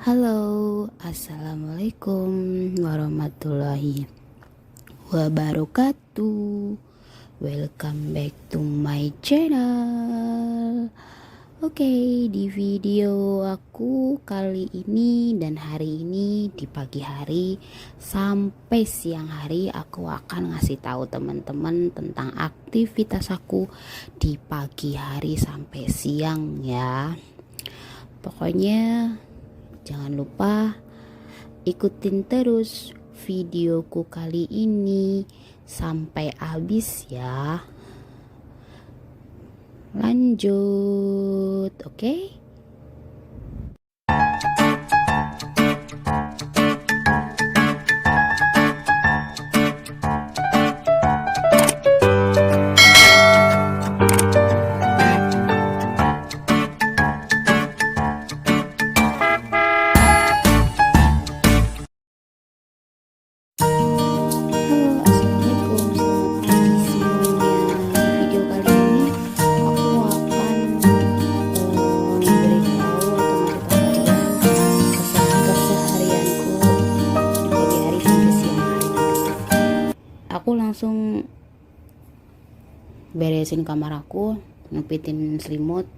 Halo, assalamualaikum warahmatullahi wabarakatuh. Welcome back to my channel. Oke, di video aku kali ini dan hari ini di pagi hari sampai siang hari aku akan ngasih tahu teman-teman tentang aktivitas aku di pagi hari sampai siang ya. Pokoknya jangan lupa ikutin terus videoku kali ini sampai habis ya. Lanjut, oke? Halo, assalamualaikum, selamat pagi semuanya. Di video kali ini aku akan memberitahu atau ngasih tahu kalian keseharianku di pagi hari sampai siang hari. Aku langsung beresin kamar aku, ngepitin selimut,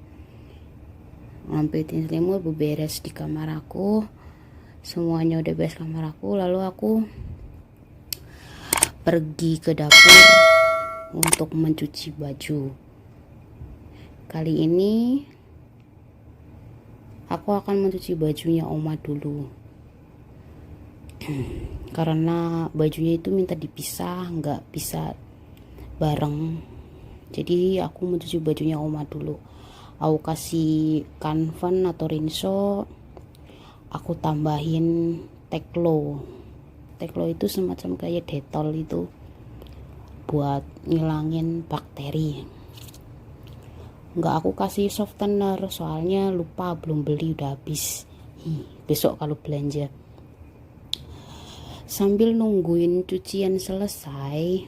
beberes di kamar aku. Semuanya udah beres kamar aku, lalu aku pergi ke dapur untuk mencuci baju. Kali ini aku akan mencuci bajunya Oma dulu karena bajunya itu minta dipisah, nggak bisa bareng. Jadi aku mencuci bajunya Oma dulu. Aku kasih kanven atau rinso, aku tambahin teklo. Teklo itu semacam kayak detol itu buat ngilangin bakteri. Nggak aku kasih softener soalnya lupa, belum beli, udah habis. Besok kalau belanja. Sambil nungguin cucian selesai,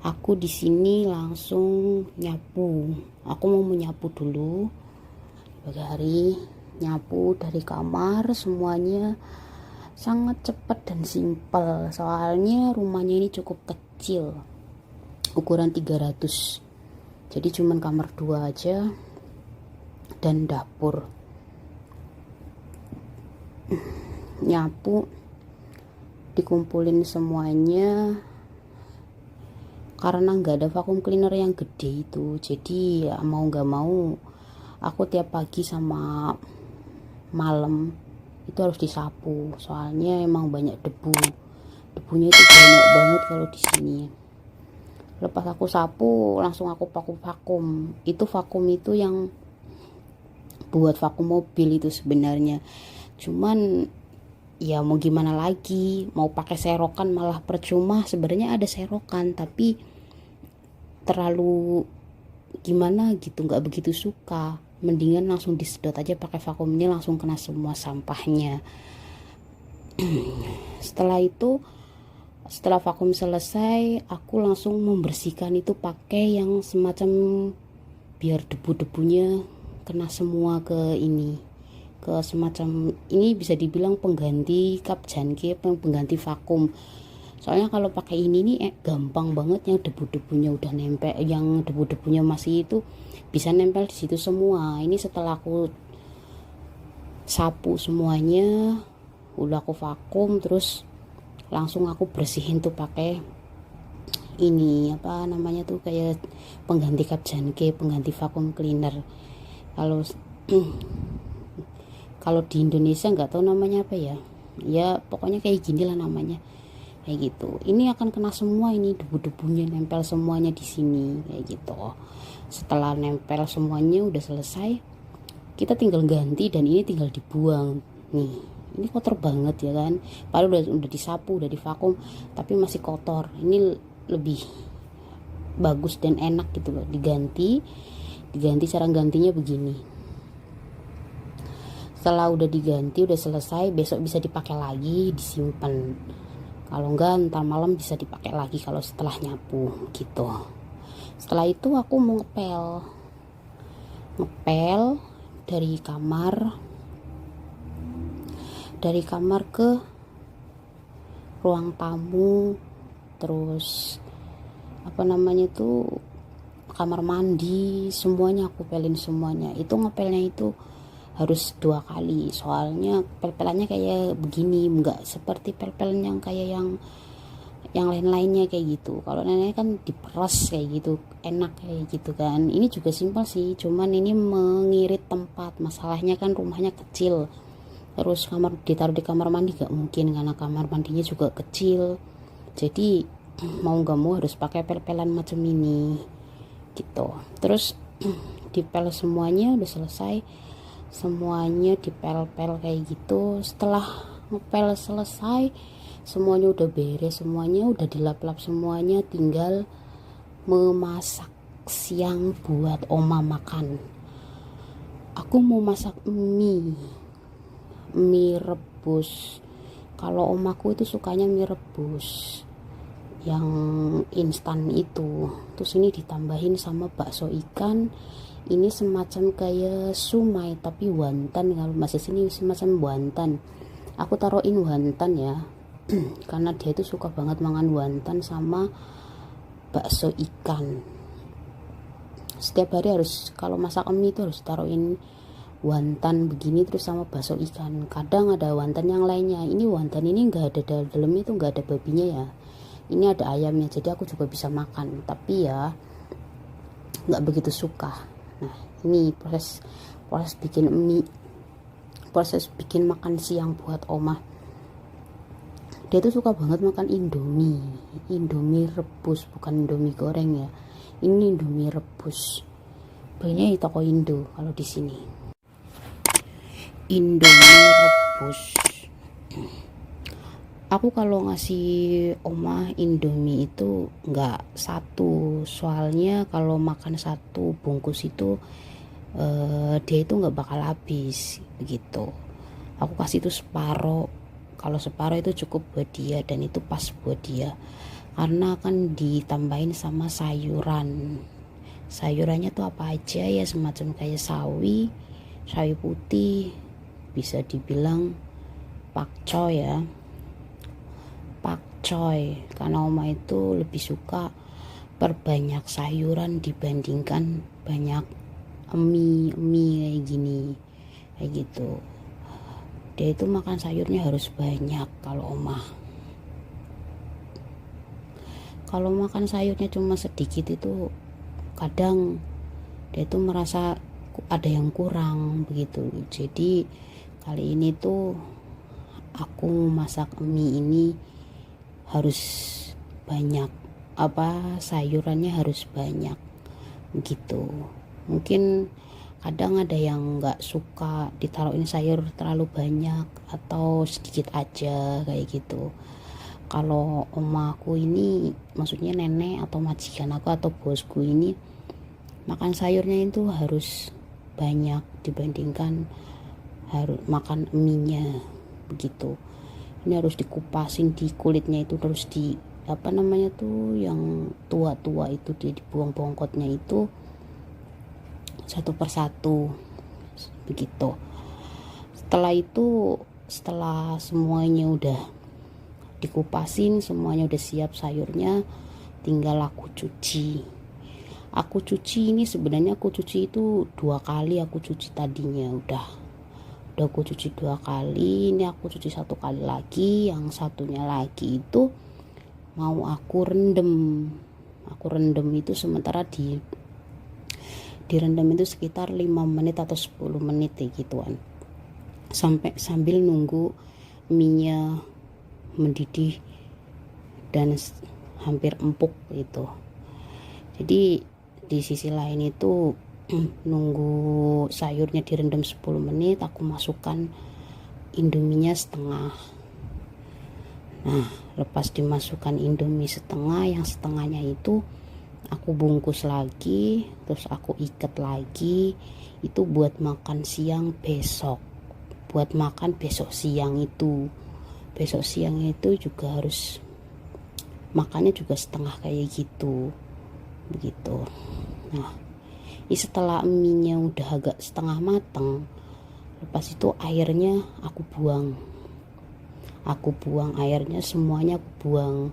aku di sini langsung nyapu. Aku mau menyapu dulu pagi hari, nyapu dari kamar semuanya. Sangat cepat dan simpel soalnya rumahnya ini cukup kecil, ukuran 300, jadi cuman kamar 2 aja dan dapur. Nyapu, dikumpulin semuanya karena nggak ada vacuum cleaner yang gede itu, jadi ya mau nggak mau aku tiap pagi sama malam itu harus disapu soalnya emang banyak debunya itu banyak banget kalau di sini. Lepas aku sapu langsung aku vakum. Itu vakum itu yang buat vakum mobil itu sebenarnya, cuman ya mau gimana lagi, mau pakai serokan malah percuma. Sebenarnya ada serokan tapi terlalu gimana gitu, nggak begitu suka. Mendingan langsung disedot aja pakai vakum, ini langsung kena semua sampahnya. Setelah vakum selesai, aku langsung membersihkan itu pakai yang semacam biar debu-debunya kena semua ke ini, ke semacam ini bisa dibilang pengganti kap janke, pengganti vakum. Soalnya kalau pakai ini nih gampang banget, yang debu-debunya udah nempel, yang debu-debunya masih itu bisa nempel di situ semua. Ini setelah aku sapu semuanya, udah aku vakum, terus langsung aku bersihin tuh pakai ini apa namanya tuh, kayak pengganti kap janke, pengganti vacuum cleaner. Kalau kalau di Indonesia nggak tahu namanya apa ya, ya pokoknya kayak gini lah namanya, kayak gitu. Ini akan kena semua, ini debu-debunya nempel semuanya di sini kayak gitu. Setelah nempel semuanya udah selesai, kita tinggal ganti dan ini tinggal dibuang. Nih, ini kotor banget ya kan, padahal udah disapu, udah divakum tapi masih kotor. Ini lebih bagus dan enak gitu loh diganti. Cara gantinya begini. Setelah udah diganti, udah selesai, besok bisa dipakai lagi, disimpan. Kalau enggak ntar malam bisa dipakai lagi kalau setelah nyapu gitu. Setelah itu aku mau ngepel dari kamar dari kamar ke ruang tamu, terus apa namanya itu kamar mandi, semuanya aku pelin semuanya. Itu ngepelnya itu harus 2 kali, soalnya pel-pelannya kayak begini, enggak seperti pel-pel yang kayak yang lain-lainnya kayak gitu. Kalau nenek kan diperas kayak gitu, enak kayak gitu kan. Ini juga simpel sih, cuman ini mengirit tempat. Masalahnya kan rumahnya kecil, terus kamar ditaruh di kamar mandi gak mungkin karena kamar mandinya juga kecil. Jadi mau gak mau harus pakai pel-pelan macam ini gitu. Terus dipel semuanya udah selesai, semuanya dipel-pel kayak gitu. Setelah ngepel selesai, semuanya udah beres, semuanya udah dilap-lap semuanya, tinggal memasak siang buat oma makan. Aku mau masak mie rebus. Kalau omaku itu sukanya mie rebus yang instan itu. Terus ini ditambahin sama bakso ikan. Ini semacam kayak sumai tapi wonton, kalau bahasa sini semacam wonton. Aku taruhin wonton ya karena dia itu suka banget makan wonton sama bakso ikan. Setiap hari harus, kalau masak mie itu harus taruhin wonton begini terus sama bakso ikan. Kadang ada wonton yang lainnya. Ini wonton ini enggak ada dalamnya, itu enggak ada babinya ya. Ini ada ayamnya, jadi aku juga bisa makan, tapi ya nggak begitu suka. Nah, ini proses bikin mie, proses bikin makan siang buat oma. Dia tuh suka banget makan indomie rebus, bukan indomie goreng ya. Ini indomie rebus, belinya di toko Indo. Kalau di sini indomie rebus. Aku kalau ngasih oma indomie itu nggak satu, soalnya kalau makan satu bungkus itu dia itu nggak bakal habis begitu. Aku kasih itu separuh, kalau separuh itu cukup buat dia dan itu pas buat dia, karena akan ditambahin sama sayurannya tuh apa aja ya, semacam kayak sawi putih, bisa dibilang pakcoy ya, pakcoy, karena oma itu lebih suka perbanyak sayuran dibandingkan banyak mie kayak gini, kayak gitu. Dia itu makan sayurnya harus banyak. Kalau oma, kalau makan sayurnya cuma sedikit itu kadang dia itu merasa ada yang kurang begitu. Jadi kali ini tuh aku masak mie ini harus banyak, sayurannya harus banyak gitu. Mungkin kadang ada yang nggak suka ditaruhin sayur terlalu banyak atau sedikit aja kayak gitu. Kalau omaku ini, maksudnya nenek atau majikan aku atau bosku ini, makan sayurnya itu harus banyak dibandingkan harus makan mie-nya begitu. Ini harus dikupasin di kulitnya itu, terus di yang tua-tua itu dibuang bongkotnya itu satu persatu begitu. Setelah semuanya udah dikupasin, semuanya udah siap sayurnya, tinggal aku cuci. Ini sebenarnya aku cuci itu 2 kali. Aku cuci tadinya udah aku cuci 2 kali, ini aku cuci 1 kali lagi. Yang satunya lagi itu mau aku rendem itu sementara direndam itu sekitar 5 menit atau 10 menit gituan, sambil nunggu minyak mendidih dan hampir empuk gitu. Jadi di sisi lain itu nunggu sayurnya direndam 10 menit, aku masukkan indominya setengah. Nah, lepas dimasukkan indomie setengah, yang setengahnya itu aku bungkus lagi, terus aku ikat lagi. Itu buat makan siang besok, buat makan besok siang itu. Besok siang itu juga harus makannya juga setengah kayak gitu begitu. Nah, ini setelah mie-nya udah agak setengah matang, lepas itu airnya aku buang. aku buang airnya, semuanya aku buang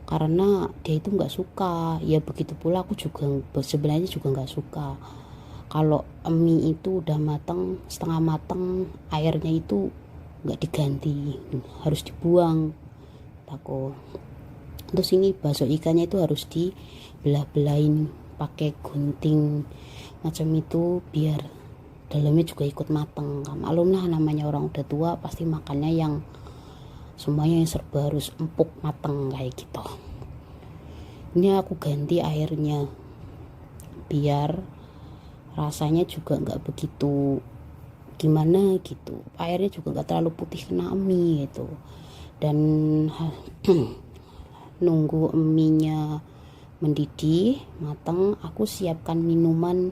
karena dia itu nggak suka. Ya begitu pula aku juga sebenarnya juga nggak suka kalau mie itu udah mateng, setengah mateng, airnya itu nggak diganti, harus dibuang aku. Terus ini bakso ikannya itu harus dibelah-belahin pakai gunting macam itu biar dalamnya juga ikut mateng. Maklum lah namanya orang udah tua pasti makannya yang semuanya yang serba harus empuk mateng kayak gitu. Ini aku ganti airnya biar rasanya juga nggak begitu gimana gitu, airnya juga nggak terlalu putih kena mie gitu. Dan nunggu mie-nya mendidih mateng, aku siapkan minuman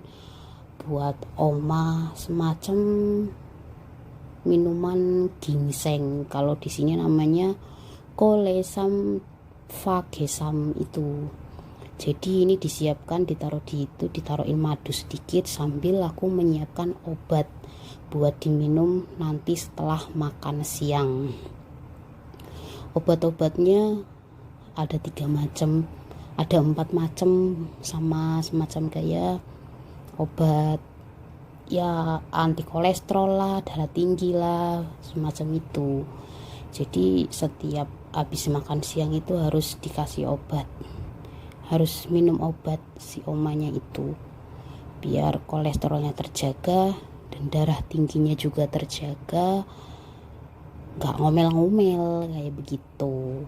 buat oma, semacam minuman ginseng, kalau di sini namanya kolesam fagesam itu. Jadi ini disiapkan, ditaruhin madu sedikit sambil aku menyiapkan obat buat diminum nanti setelah makan siang. Obat-obatnya ada 3 macam, ada 4 macam, sama semacam kayak obat ya anti kolesterol lah, darah tinggi lah, semacam itu. Jadi setiap habis makan siang itu harus dikasih obat, harus minum obat si omanya itu biar kolesterolnya terjaga dan darah tingginya juga terjaga, nggak ngomel-ngomel kayak begitu.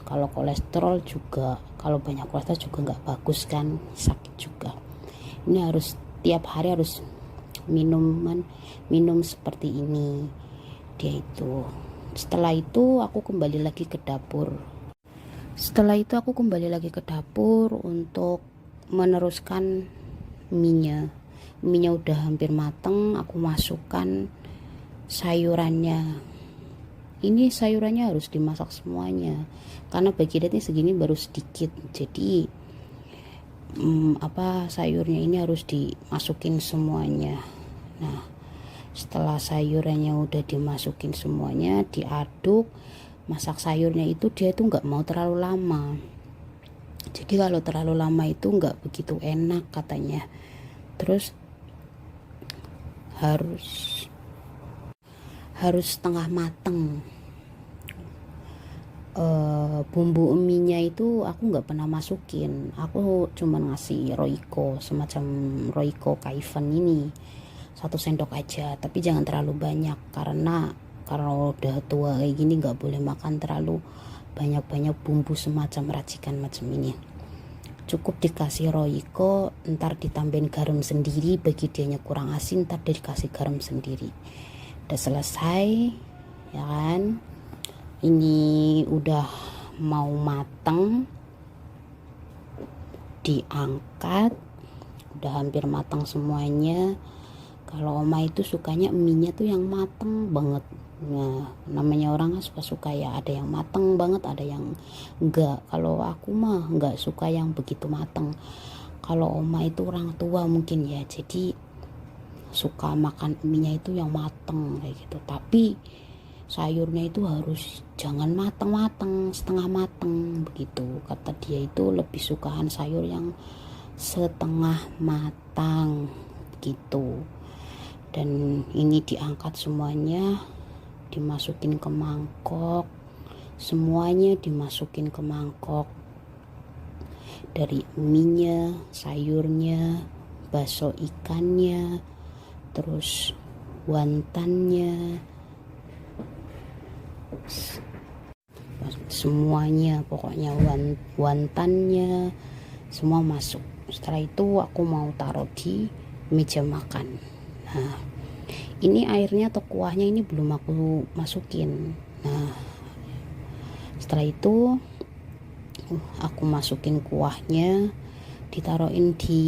Kalau kolesterol juga, kalau banyak kolesterol juga nggak bagus kan, sakit juga. Ini harus tiap hari harus minum seperti ini dia itu. Setelah itu aku kembali lagi ke dapur. Untuk meneruskan mie-nya udah hampir mateng, aku masukkan sayurannya. Ini sayurannya harus dimasak semuanya karena bagi Dati segini baru sedikit, jadi sayurnya ini harus dimasukin semuanya. Nah, setelah sayurannya udah dimasukin semuanya, diaduk. Masak sayurnya itu dia itu nggak mau terlalu lama, jadi kalau terlalu lama itu nggak begitu enak katanya. Terus harus setengah mateng. Bumbu mie-nya itu aku nggak pernah masukin, aku cuma ngasih roiko, semacam roiko kaifen ini 1 sendok aja, tapi jangan terlalu banyak karena kalau udah tua kayak gini nggak boleh makan terlalu banyak bumbu semacam racikan macam ini. Cukup dikasih roiko, ntar ditambahin garam sendiri, bagi dianya kurang asin ntar dikasih garam sendiri. Udah selesai ya kan, ini udah mau matang, diangkat, udah hampir matang semuanya. Kalau oma itu sukanya mie-nya tuh yang mateng banget. Nah, namanya orang suka-suka ya, ada yang mateng banget, ada yang enggak. Kalau aku mah enggak suka yang begitu mateng. Kalau oma itu orang tua mungkin ya, jadi suka makan mie-nya itu yang mateng kayak gitu. Tapi sayurnya itu harus jangan mateng-mateng, setengah mateng begitu. Kata dia itu lebih sukaan sayur yang setengah matang gitu. Dan ini diangkat semuanya, dimasukin ke mangkok, semuanya dimasukin ke mangkok, dari mie-nya, sayurnya, bakso ikannya, terus wontonnya, semuanya pokoknya, wontonnya semua masuk. Setelah itu aku mau taruh di meja makan. Nah, ini airnya atau kuahnya ini belum aku masukin. Nah, setelah itu aku masukin kuahnya, ditaruhin di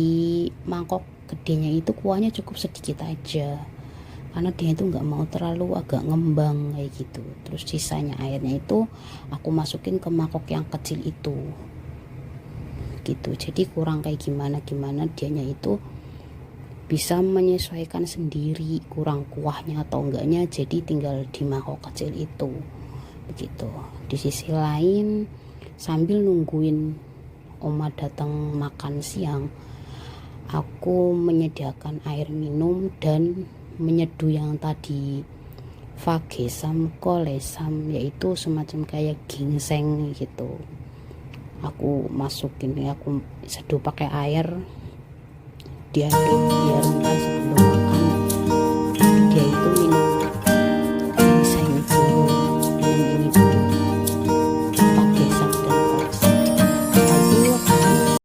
mangkok gedenya itu. Kuahnya cukup sedikit aja karena dia itu nggak mau terlalu agak ngembang kayak gitu. Terus sisanya airnya itu aku masukin ke mangkok yang kecil itu gitu. Jadi kurang kayak gimana dianya itu bisa menyesuaikan sendiri kurang kuahnya atau enggaknya, jadi tinggal di mangkok kecil itu begitu. Di sisi lain sambil nungguin oma datang makan siang, aku menyediakan air minum dan menyeduh yang tadi vagesam kolesam, yaitu semacam kayak ginseng gitu. Aku masukin, aku seduh pakai air, diaduk, diharumkan sebelum